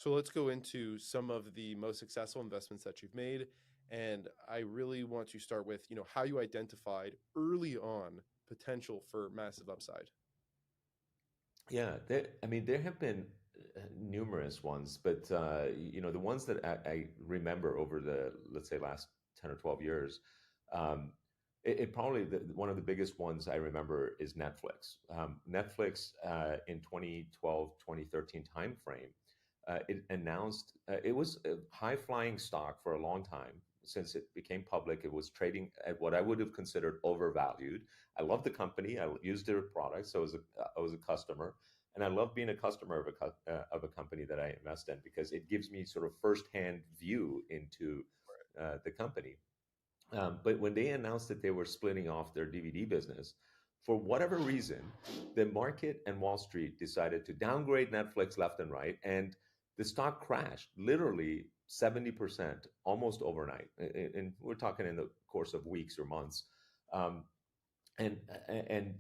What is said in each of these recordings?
So let's go into some of the most successful investments that you've made. And I really want to start with, how you identified early on potential for massive upside. Yeah, I mean, there have been numerous ones, but the ones that I remember over the, let's say, last 10 or 12 years, um, it probably one of the biggest ones I remember is Netflix. Netflix in 2012, 2013 timeframe, it announced it was a high-flying stock for a long time. Since it became public, it was trading at what I would have considered overvalued. I love the company. I used their products. So I was a customer, and I love being a customer of a company that I invest in because it gives me sort of firsthand view into the company. But when they announced that they were splitting off their DVD business, for whatever reason, the market and Wall Street decided to downgrade Netflix left and right, and the stock crashed literally 70% almost overnight. And we're talking in the course of weeks or months. Um, and and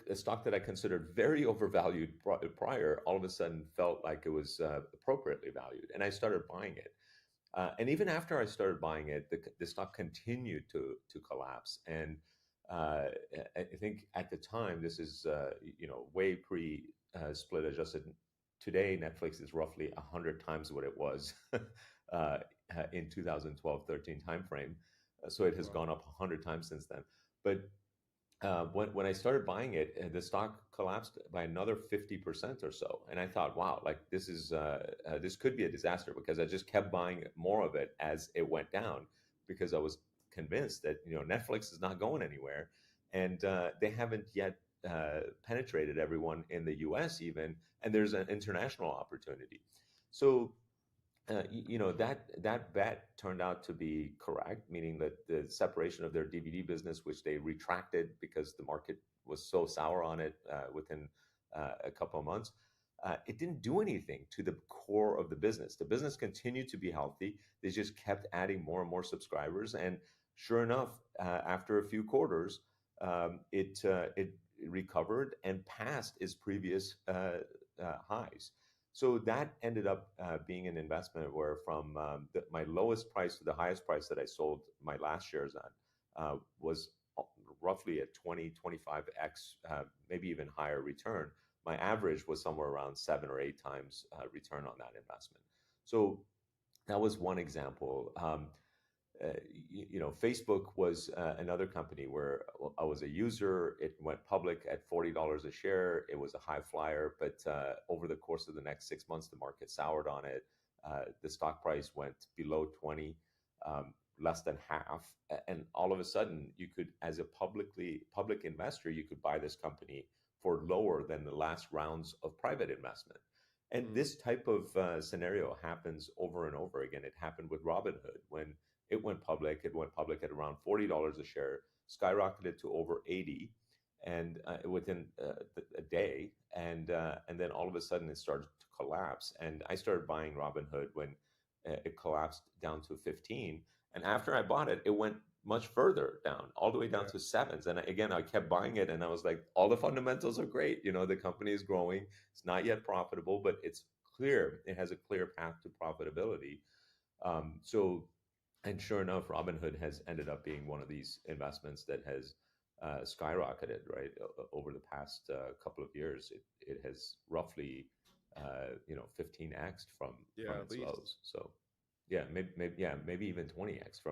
a stock that I considered very overvalued prior, all of a sudden felt like it was appropriately valued, and I started buying it. And even after I started buying it, the stock continued to collapse. And I think at the time, this is way pre split adjusted. Today, Netflix is roughly 100 times what it was in 2012-13 timeframe. So it has Wow. gone up 100 times since then. But when I started buying it, the stock collapsed by another 50% or so, and I thought, wow, like this could be a disaster because I just kept buying more of it as it went down because I was convinced that Netflix is not going anywhere, and they haven't yet penetrated everyone in the U.S. even, and there's an international opportunity. So that bet turned out to be correct, meaning that the separation of their DVD business, which they retracted because the market was so sour on it within a couple of months, it didn't do anything to the core of the business. The business continued to be healthy. They just kept adding more and more subscribers, and sure enough, after a few quarters, it recovered and passed its previous highs. So that ended up being an investment where from my lowest price to the highest price that I sold my last shares at was roughly a 25x, maybe even higher return. My average was somewhere around 7 or 8 times return on that investment. So that was one example. Facebook was another company where I was a user. It went public at $40 a share. It was a high flyer, but over the course of the next 6 months, the market soured on it. The stock price went below 20, less than half, and all of a sudden, you could, as a public investor, you could buy this company for lower than the last rounds of private investment. And Mm. this type of scenario happens over and over again. It happened with Robinhood when it went public. It went public at around $40 a share, skyrocketed to over 80, and within a day, and then all of a sudden it started to collapse. And I started buying Robinhood when it collapsed down to 15. And after I bought it, it went much further down, all the way down Yeah. to sevens. And again, I kept buying it, and I was like, all the fundamentals are great. The company is growing. It's not yet profitable, but it's clear. It has a clear path to profitability. So and sure enough, Robinhood has ended up being one of these investments that has skyrocketed, right? Over the past couple of years, it has roughly 15x from Yeah, at its least. lows. So yeah, maybe even 20x from